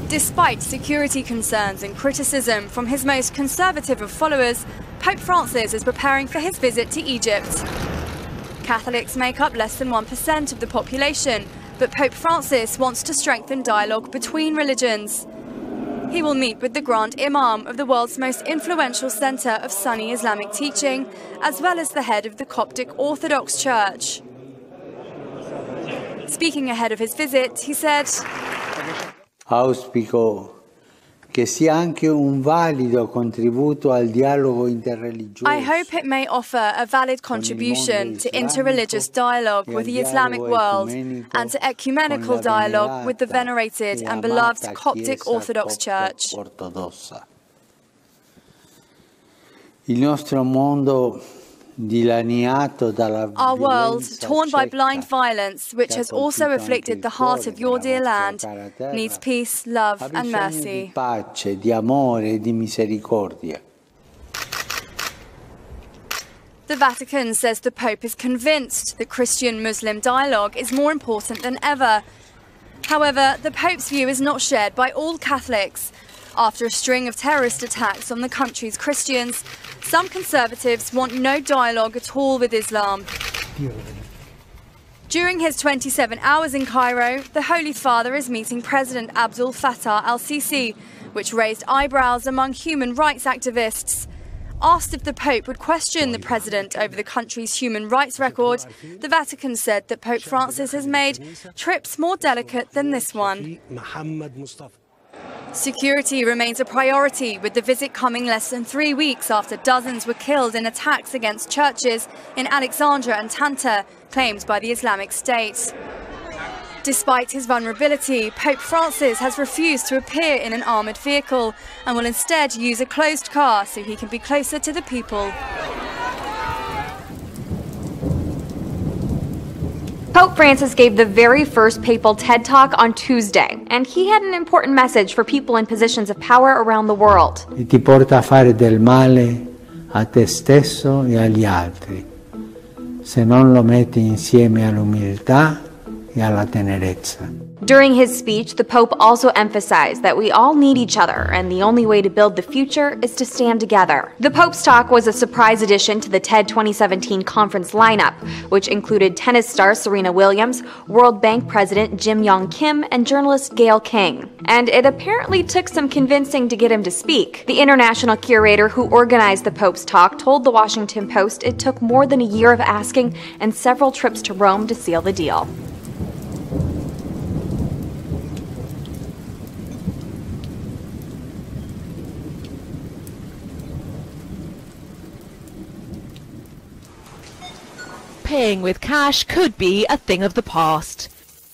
Despite security concerns and criticism from his most conservative of followers, Pope Francis is preparing for his visit to Egypt. Catholics make up less than 1% of the population, but Pope Francis wants to strengthen dialogue between religions. He will meet with the Grand Imam of the world's most influential centre of Sunni Islamic teaching, as well as the head of the Coptic Orthodox Church. Speaking ahead of his visit, he said, Auspico che sia anche un valido contributo al dialogo interreligioso. I hope it may offer a valid contribution to interreligious dialogue with the Islamic world and to ecumenical dialogue with the venerated and beloved Coptic Orthodox Church. Il nostro mondo Our world, torn by blind violence, which has also afflicted the heart of your dear land, needs peace, love and mercy. The Vatican says the Pope is convinced the Christian-Muslim dialogue is more important than ever. However, the Pope's view is not shared by all Catholics. After a string of terrorist attacks on the country's Christians, some conservatives want no dialogue at all with Islam. During his 27 hours in Cairo, the Holy Father is meeting President Abdel Fattah al-Sisi, which raised eyebrows among human rights activists. Asked if the Pope would question the president over the country's human rights record, the Vatican said that Pope Francis has made trips more delicate than this one. Security remains a priority, with the visit coming less than 3 weeks after dozens were killed in attacks against churches in Alexandria and Tanta, claimed by the Islamic State. Despite his vulnerability, Pope Francis has refused to appear in an armoured vehicle and will instead use a closed car so he can be closer to the people. Pope Francis gave the very first papal TED Talk on Tuesday, and he had an important message for people in positions of power around the world. E ti porta a fare del male a te stesso e agli altri, se non lo metti insieme all'umiltà e alla tenerezza. During his speech, the Pope also emphasized that we all need each other, and the only way to build the future is to stand together. The Pope's talk was a surprise addition to the TED 2017 conference lineup, which included tennis star Serena Williams, World Bank President Jim Yong Kim, and journalist Gayle King. And it apparently took some convincing to get him to speak. The international curator who organized the Pope's talk told the Washington Post it took more than a year of asking and several trips to Rome to seal the deal. Paying with cash could be a thing of the past.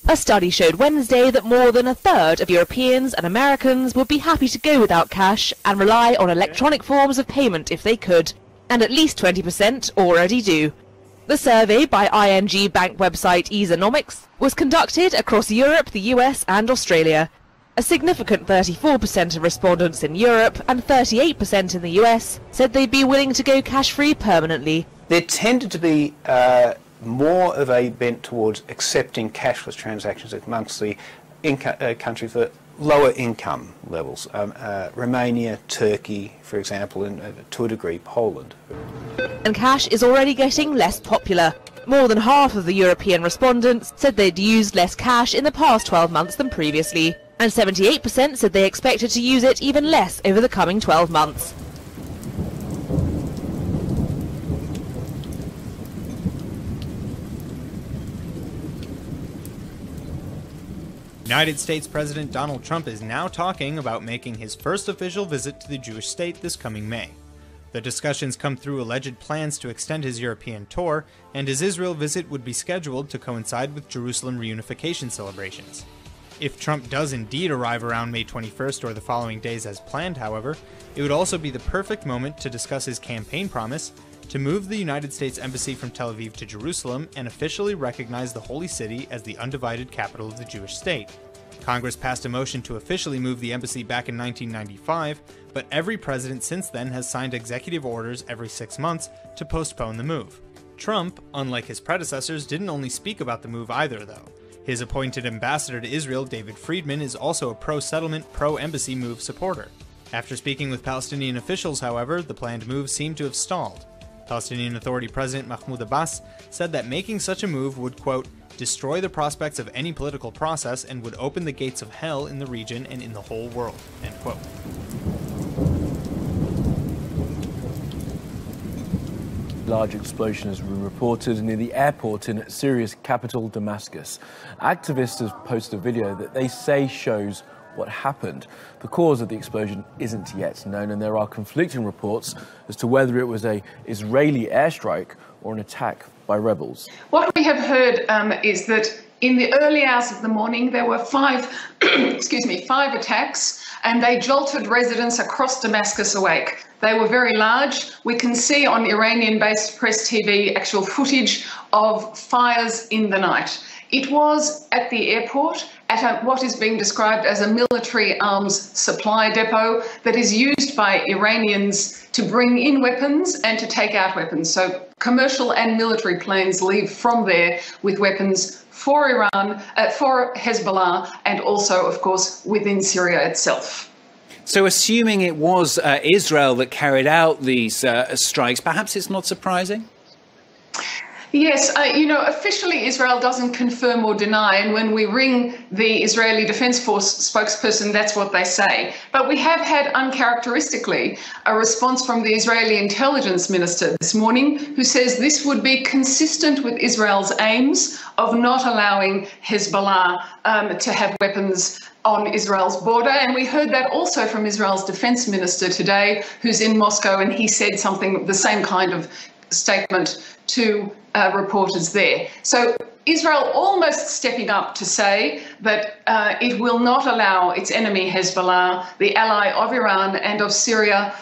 A study showed Wednesday that more than a third of Europeans and Americans would be happy to go without cash and rely on electronic forms of payment if they could, and at least 20% already do. The survey by ING bank website Easonomics was conducted across Europe, the US and Australia. A significant 34% of respondents in Europe and 38% in the US said they'd be willing to go cash-free permanently. There tended to be more of a bent towards accepting cashless transactions amongst the countries that lower income levels. Romania, Turkey, for example, and to a degree Poland. And cash is already getting less popular. More than half of the European respondents said they'd used less cash in the past 12 months than previously, and 78% said they expected to use it even less over the coming 12 months. United States President Donald Trump is now talking about making his first official visit to the Jewish state this coming May. The discussions come through alleged plans to extend his European tour, and his Israel visit would be scheduled to coincide with Jerusalem reunification celebrations. If Trump does indeed arrive around May 21st or the following days as planned, however, it would also be the perfect moment to discuss his campaign promise to move the United States Embassy from Tel Aviv to Jerusalem and officially recognize the Holy City as the undivided capital of the Jewish state. Congress passed a motion to officially move the embassy back in 1995, but every president since then has signed executive orders every 6 months to postpone the move. Trump, unlike his predecessors, didn't only speak about the move either, though. His appointed ambassador to Israel, David Friedman, is also a pro-settlement, pro-embassy move supporter. After speaking with Palestinian officials, however, the planned move seemed to have stalled. Palestinian Authority President Mahmoud Abbas said that making such a move would, quote, destroy the prospects of any political process and would open the gates of hell in the region and in the whole world, end quote. Large explosion has been reported near the airport in Syria's capital, Damascus. Activists have posted a video that they say shows what happened. The cause of the explosion isn't yet known, and there are conflicting reports as to whether it was an Israeli airstrike or an attack by rebels. What we have heard is that in the early hours of the morning there were five attacks, and they jolted residents across Damascus awake. They were very large. We can see on Iranian-based press TV actual footage of fires in the night. It was at the airport, at what is being described as a military arms supply depot that is used by Iranians to bring in weapons and to take out weapons. So commercial and military planes leave from there with weapons for Iran, for Hezbollah, and also, of course, within Syria itself. So assuming it was Israel that carried out these strikes, perhaps it's not surprising? Yes, officially Israel doesn't confirm or deny, and when we ring the Israeli Defense Force spokesperson, that's what they say. But we have had, uncharacteristically, a response from the Israeli intelligence minister this morning, who says this would be consistent with Israel's aims of not allowing Hezbollah to have weapons on Israel's border. And we heard that also from Israel's defense minister today, who's in Moscow, and he said something, the same kind of statement to reporters there. So Israel almost stepping up to say that it will not allow its enemy Hezbollah, the ally of Iran and of Syria,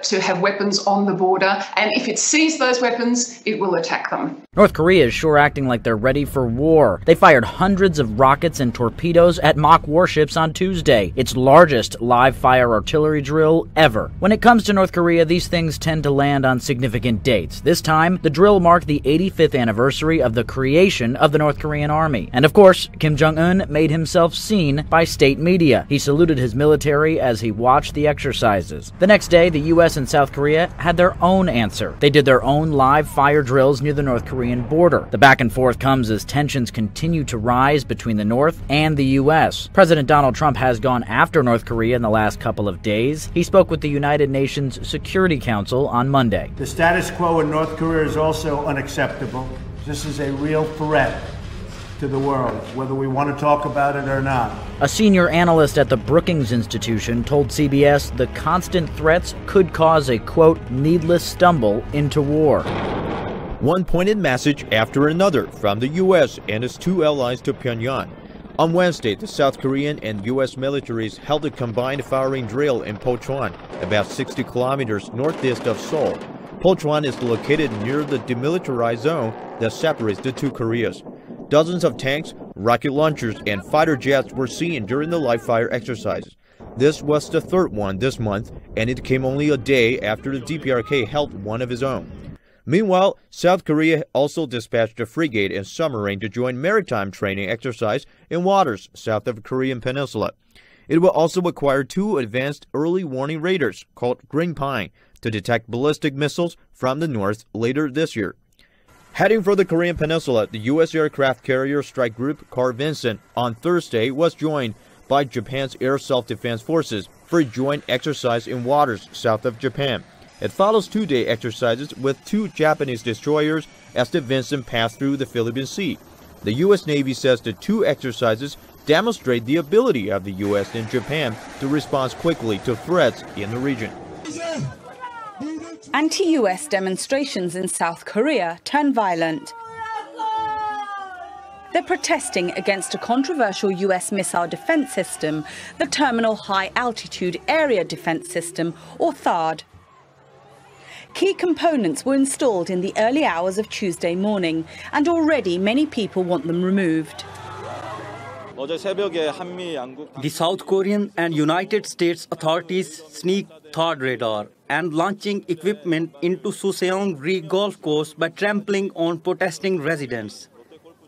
to have weapons on the border. And if it sees those weapons, it will attack them. North Korea is sure acting like they're ready for war. They fired hundreds of rockets and torpedoes at mock warships on Tuesday, its largest live-fire artillery drill ever. When it comes to North Korea, these things tend to land on significant dates. This time, the drill marked the 85th anniversary of the creation of the North Korean army. And of course, Kim Jong-un made himself seen by state media. He saluted his military as he watched the exercises. The next day, the U.S. and South Korea had their own answer. They did their own live fire drills near the North Korean border. The back and forth comes as tensions continue to rise between the North and the U.S. President Donald Trump has gone after North Korea in the last couple of days. He spoke with the United Nations Security Council on Monday. The status quo in North Korea is also unacceptable. This is a real threat to the world, whether we want to talk about it or not. A senior analyst at the Brookings Institution told CBS the constant threats could cause a, quote, needless stumble into war. One pointed message after another from the U.S. and its two allies to Pyongyang. On Wednesday, the South Korean and U.S. militaries held a combined firing drill in Pocheon, about 60 kilometers northeast of Seoul. Pocheon is located near the demilitarized zone that separates the two Koreas. Dozens of tanks, rocket launchers, and fighter jets were seen during the live-fire exercises. This was the third one this month, and it came only a day after the DPRK held one of its own. Meanwhile, South Korea also dispatched a frigate and submarine to join maritime training exercise in waters south of the Korean peninsula. It will also acquire two advanced early warning radars called Green Pine to detect ballistic missiles from the north later this year. Heading for the Korean peninsula, the U.S. aircraft carrier strike group Carl Vinson on Thursday was joined by Japan's air self-defense forces for a joint exercise in waters south of Japan. It follows two-day exercises with two Japanese destroyers as the Vinson passed through the Philippine Sea. The U.S. Navy says the two exercises demonstrate the ability of the U.S. and Japan to respond quickly to threats in the region. Anti-US demonstrations in South Korea turn violent. They're protesting against a controversial US missile defense system, the Terminal High Altitude Area Defense System, or THAAD. Key components were installed in the early hours of Tuesday morning, and already many people want them removed. The South Korean and United States authorities sneaked THAAD radar and launching equipment into Suseong-ri Golf Course by trampling on protesting residents.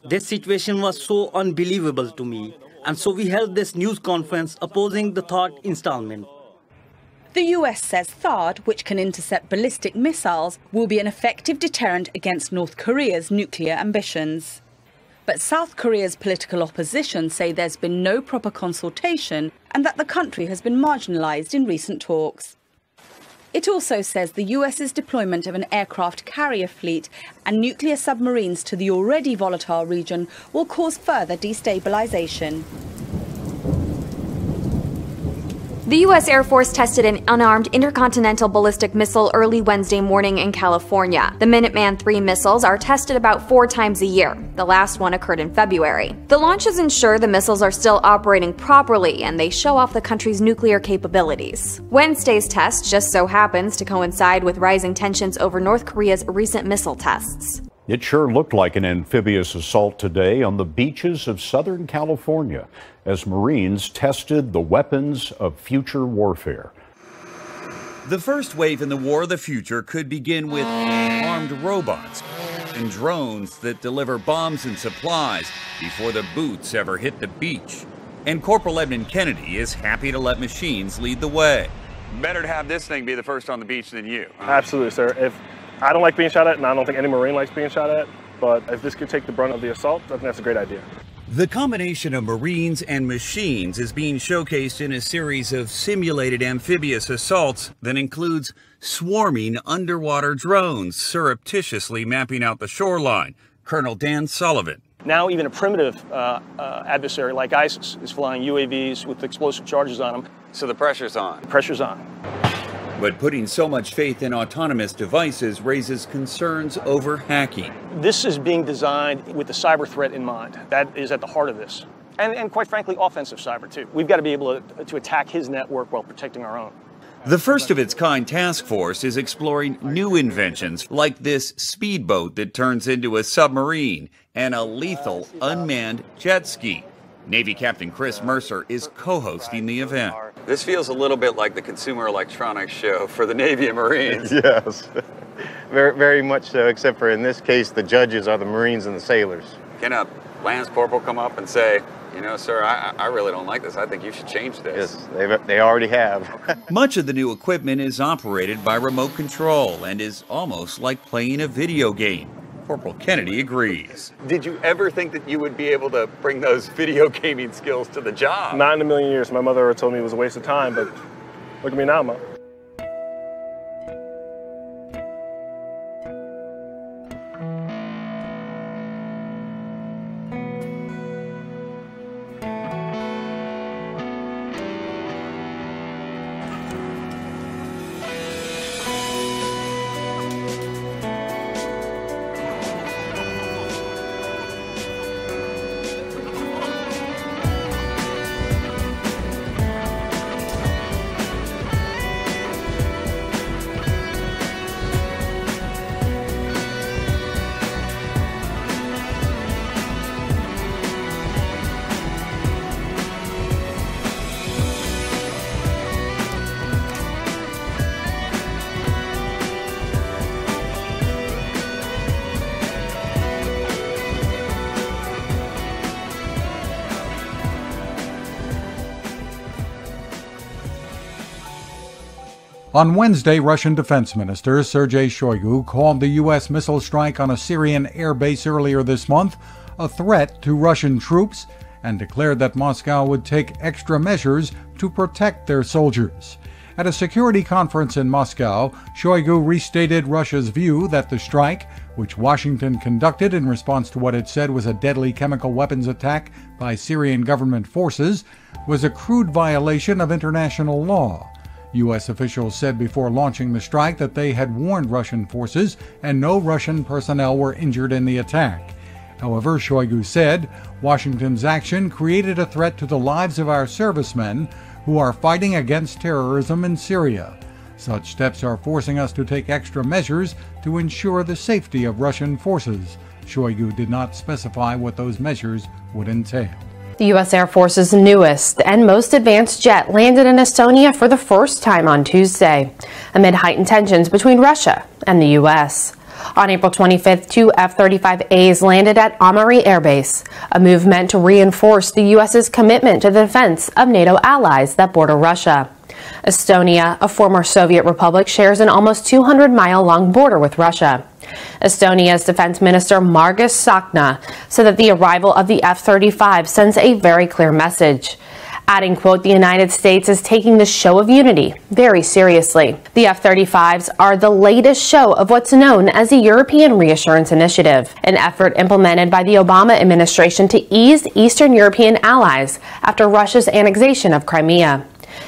This situation was so unbelievable to me, and so we held this news conference opposing the third installment. The US says THAAD, which can intercept ballistic missiles, will be an effective deterrent against North Korea's nuclear ambitions. But South Korea's political opposition say there's been no proper consultation and that the country has been marginalised in recent talks. It also says the US's deployment of an aircraft carrier fleet and nuclear submarines to the already volatile region will cause further destabilisation. The U.S. Air Force tested an unarmed intercontinental ballistic missile early Wednesday morning in California. The Minuteman III missiles are tested about 4 times a year. The last one occurred in February. The launches ensure the missiles are still operating properly, and they show off the country's nuclear capabilities. Wednesday's test just so happens to coincide with rising tensions over North Korea's recent missile tests. It sure looked like an amphibious assault today on the beaches of Southern California as Marines tested the weapons of future warfare. The first wave in the war of the future could begin with armed robots and drones that deliver bombs and supplies before the boots ever hit the beach. And Corporal Edmund Kennedy is happy to let machines lead the way. Better to have this thing be the first on the beach than you. Absolutely, sir. I don't like being shot at, and I don't think any Marine likes being shot at, but if this could take the brunt of the assault, I think that's a great idea. The combination of Marines and machines is being showcased in a series of simulated amphibious assaults that includes swarming underwater drones surreptitiously mapping out the shoreline. Colonel Dan Sullivan. Now even a primitive adversary like ISIS is flying UAVs with explosive charges on them. So the pressure's on. The pressure's on. But putting so much faith in autonomous devices raises concerns over hacking. This is being designed with the cyber threat in mind. That is at the heart of this. And quite frankly, offensive cyber too. We've got to be able to attack his network while protecting our own. The first of its kind task force is exploring new inventions like this speedboat that turns into a submarine and a lethal unmanned jet ski. Navy Captain Chris Mercer is co-hosting the event. This feels a little bit like the Consumer Electronics Show for the Navy and Marines. Yes, very much so, except for in this case, the judges are the Marines and the sailors. Can a Lance Corporal come up and say, you know, sir, I really don't like this. I think you should change this. Yes, they already have. Much of the new equipment is operated by remote control and is almost like playing a video game. Corporal Kennedy agrees. Did you ever think that you would be able to bring those video gaming skills to the job? Not in a million years. My mother told me it was a waste of time, but look at me now, Mom. On Wednesday, Russian Defense Minister Sergei Shoigu called the U.S. missile strike on a Syrian air base earlier this month a threat to Russian troops and declared that Moscow would take extra measures to protect their soldiers. At a security conference in Moscow, Shoigu restated Russia's view that the strike, which Washington conducted in response to what it said was a deadly chemical weapons attack by Syrian government forces, was a crude violation of international law. U.S. officials said before launching the strike that they had warned Russian forces and no Russian personnel were injured in the attack. However, Shoigu said Washington's action created a threat to the lives of our servicemen who are fighting against terrorism in Syria. Such steps are forcing us to take extra measures to ensure the safety of Russian forces. Shoigu did not specify what those measures would entail. The U.S. Air Force's newest and most advanced jet landed in Estonia for the first time on Tuesday, amid heightened tensions between Russia and the U.S. On April 25th, 2 F-35As landed at Amari Air Base, a move meant to reinforce the U.S.'s commitment to the defense of NATO allies that border Russia. Estonia, a former Soviet republic, shares an almost 200-mile-long border with Russia. Estonia's defense minister Margus Tsahkna said that the arrival of the F-35 sends a very clear message, adding, quote, the United States is taking the show of unity very seriously. The F-35s are the latest show of what's known as the European Reassurance Initiative, an effort implemented by the Obama administration to ease Eastern European allies after Russia's annexation of Crimea.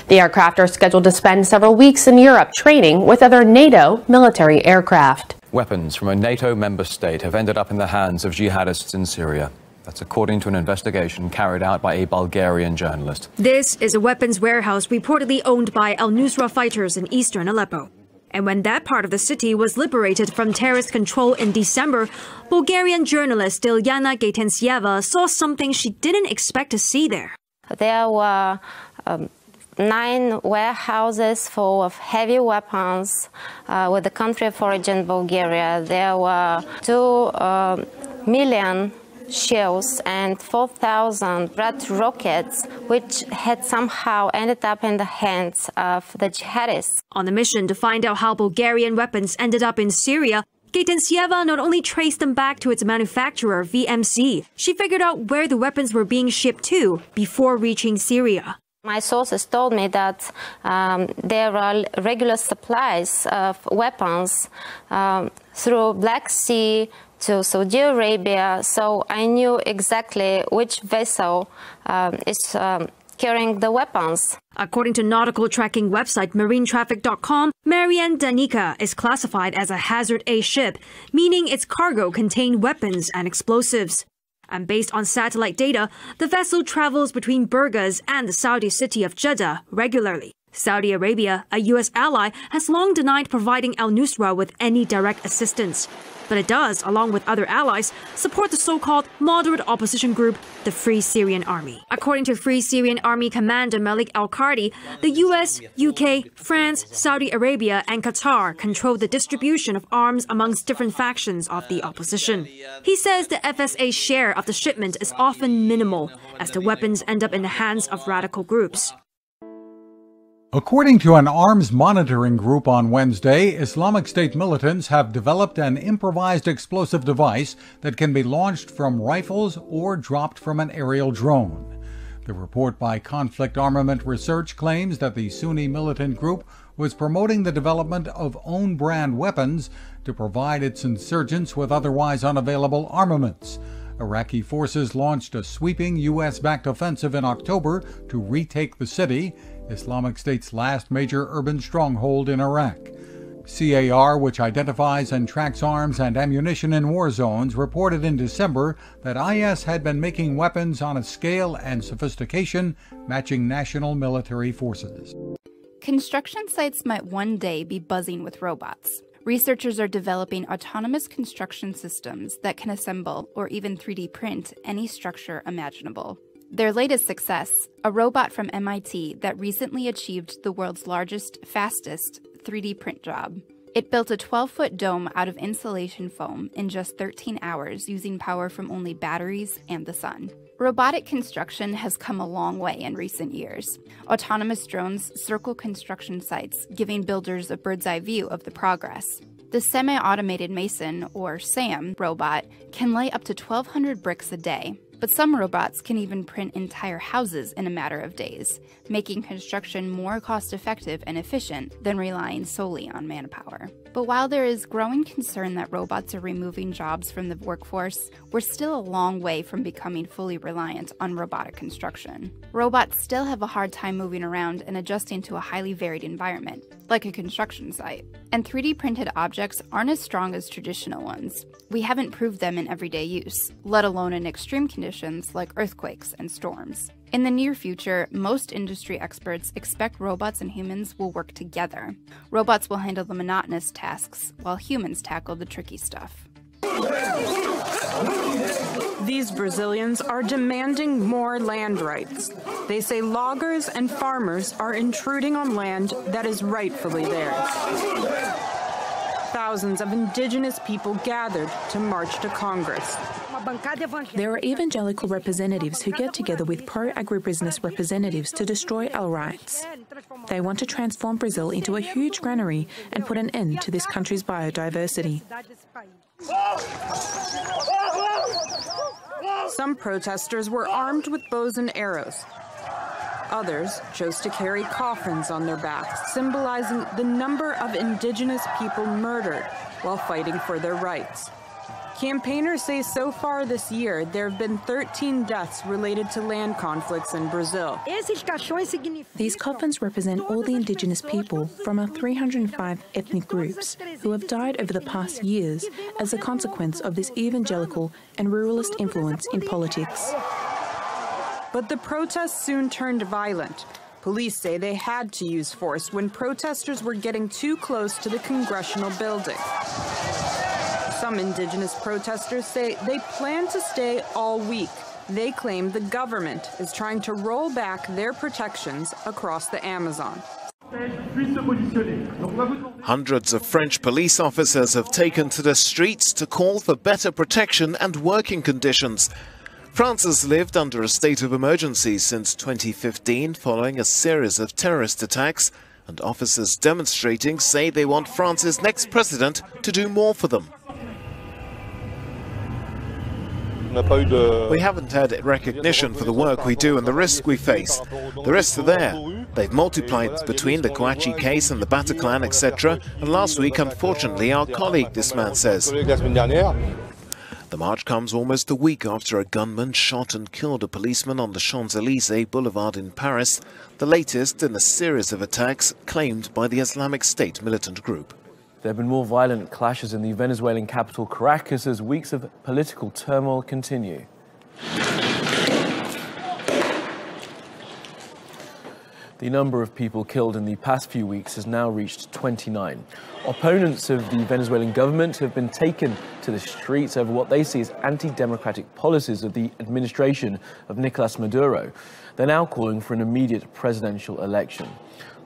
The aircraft are scheduled to spend several weeks in Europe training with other NATO military aircraft. Weapons from a NATO member state have ended up in the hands of jihadists in Syria. That's according to an investigation carried out by a Bulgarian journalist. This is a weapons warehouse reportedly owned by al-Nusra fighters in eastern Aleppo. And when that part of the city was liberated from terrorist control in December, Bulgarian journalist Ilyana Gatensyeva saw something she didn't expect to see there. There were 9 warehouses full of heavy weapons with the country of origin Bulgaria. There were 2 million shells and 4,000 red rockets, which had somehow ended up in the hands of the jihadists. On a mission to find out how Bulgarian weapons ended up in Syria, Gatensyeva not only traced them back to its manufacturer, VMC, she figured out where the weapons were being shipped to before reaching Syria. My sources told me that there are regular supplies of weapons through Black Sea to Saudi Arabia, so I knew exactly which vessel is carrying the weapons. According to nautical tracking website marinetraffic.com, Marian Danica is classified as a Hazard A ship, meaning its cargo contained weapons and explosives. And based on satellite data, the vessel travels between Burgas and the Saudi city of Jeddah regularly. Saudi Arabia, a U.S. ally, has long denied providing al-Nusra with any direct assistance. But it does, along with other allies, support the so-called moderate opposition group, the Free Syrian Army. According to Free Syrian Army Commander Malik al-Kardi, the U.S., UK, France, Saudi Arabia, and Qatar control the distribution of arms amongst different factions of the opposition. He says the FSA's share of the shipment is often minimal, as the weapons end up in the hands of radical groups. According to an arms monitoring group on Wednesday, Islamic State militants have developed an improvised explosive device that can be launched from rifles or dropped from an aerial drone. The report by Conflict Armament Research claims that the Sunni militant group was promoting the development of own-brand weapons to provide its insurgents with otherwise unavailable armaments. Iraqi forces launched a sweeping U.S.-backed offensive in October to retake the city, Islamic State's last major urban stronghold in Iraq. CAR, which identifies and tracks arms and ammunition in war zones, reported in December that IS had been making weapons on a scale and sophistication matching national military forces. Construction sites might one day be buzzing with robots. Researchers are developing autonomous construction systems that can assemble or even 3D print any structure imaginable. Their latest success, a robot from MIT that recently achieved the world's largest, fastest 3D print job. It built a 12-foot dome out of insulation foam in just 13 hours using power from only batteries and the sun. Robotic construction has come a long way in recent years. Autonomous drones circle construction sites, giving builders a bird's-eye view of the progress. The semi-automated mason, or SAM, robot can lay up to 1,200 bricks a day. But some robots can even print entire houses in a matter of days, making construction more cost-effective and efficient than relying solely on manpower. But while there is growing concern that robots are removing jobs from the workforce, we're still a long way from becoming fully reliant on robotic construction. Robots still have a hard time moving around and adjusting to a highly varied environment, like a construction site. And 3D printed objects aren't as strong as traditional ones. We haven't proved them in everyday use, let alone in extreme conditions like earthquakes and storms. In the near future, most industry experts expect robots and humans will work together. Robots will handle the monotonous tasks, while humans tackle the tricky stuff. These Brazilians are demanding more land rights. They say loggers and farmers are intruding on land that is rightfully theirs. thousands of indigenous people gathered to march to Congress. There are evangelical representatives who get together with pro-agribusiness representatives to destroy our rights. They want to transform Brazil into a huge granary and put an end to this country's biodiversity. Some protesters were armed with bows and arrows. Others chose to carry coffins on their backs, symbolizing the number of indigenous people murdered while fighting for their rights. Campaigners say so far this year there have been 13 deaths related to land conflicts in Brazil. These coffins represent all the indigenous people from our 305 ethnic groups who have died over the past years as a consequence of this evangelical and ruralist influence in politics. But the protests soon turned violent. Police say they had to use force when protesters were getting too close to the congressional building. Some indigenous protesters say they plan to stay all week. They claim the government is trying to roll back their protections across the Amazon. Hundreds of French police officers have taken to the streets to call for better protection and working conditions. France has lived under a state of emergency since 2015 following a series of terrorist attacks, and officers demonstrating say they want France's next president to do more for them. We haven't had recognition for the work we do and the risk we face. The risks are there. They've multiplied between the Kouachi case and the Bataclan, etc. And last week, unfortunately, our colleague, this man says. The march comes almost a week after a gunman shot and killed a policeman on the Champs-Élysées boulevard in Paris, the latest in a series of attacks claimed by the Islamic State militant group. There have been more violent clashes in the Venezuelan capital Caracas as weeks of political turmoil continue. The number of people killed in the past few weeks has now reached 29. Opponents of the Venezuelan government have been taken to the streets over what they see as anti-democratic policies of the administration of Nicolas Maduro. They're now calling for an immediate presidential election.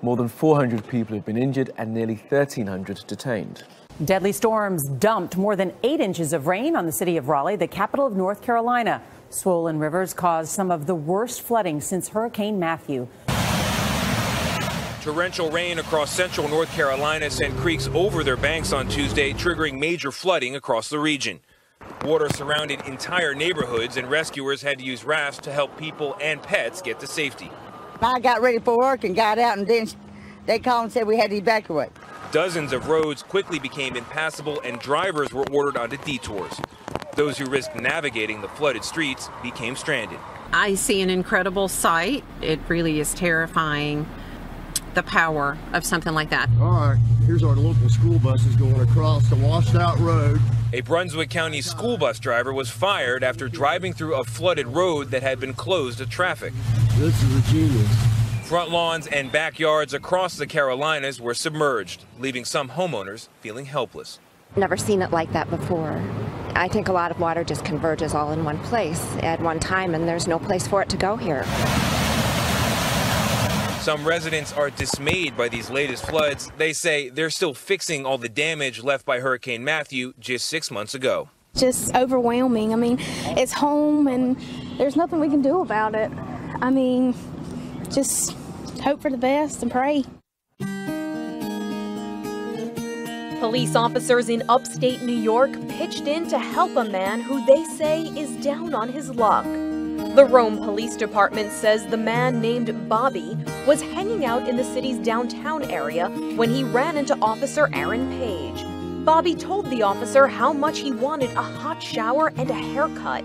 More than 400 people have been injured and nearly 1,300 detained. Deadly storms dumped more than 8 inches of rain on the city of Raleigh, the capital of North Carolina. Swollen rivers caused some of the worst flooding since Hurricane Matthew. Torrential rain across central North Carolina sent creeks over their banks on Tuesday, triggering major flooding across the region. Water surrounded entire neighborhoods, and rescuers had to use rafts to help people and pets get to safety. I got ready for work and got out, and then they called and said we had to evacuate. Dozens of roads quickly became impassable, and drivers were ordered onto detours. Those who risked navigating the flooded streets became stranded. I see an incredible sight. It really is terrifying, the power of something like that. All right, here's our local school buses going across the washed out road. A Brunswick County school bus driver was fired after driving through a flooded road that had been closed to traffic. This is a genius. Front lawns and backyards across the Carolinas were submerged, leaving some homeowners feeling helpless. Never seen it like that before. I think a lot of water just converges all in one place at one time, and there's no place for it to go here. Some residents are dismayed by these latest floods. They say they're still fixing all the damage left by Hurricane Matthew just 6 months ago. Just overwhelming. I mean, it's home and there's nothing we can do about it. I mean, just hope for the best and pray. Police officers in upstate New York pitched in to help a man who they say is down on his luck. The Rome Police Department says the man named Bobby was hanging out in the city's downtown area when he ran into Officer Aaron Page. Bobby told the officer how much he wanted a hot shower and a haircut.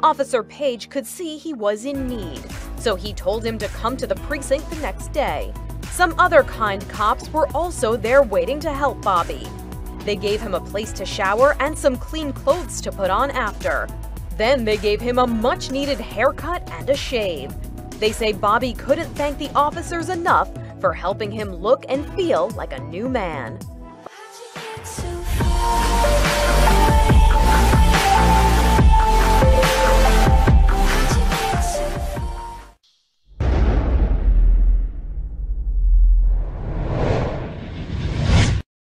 Officer Page could see he was in need, so he told him to come to the precinct the next day. Some other kind cops were also there waiting to help Bobby. They gave him a place to shower and some clean clothes to put on after. Then they gave him a much-needed haircut and a shave. They say Bobby couldn't thank the officers enough for helping him look and feel like a new man.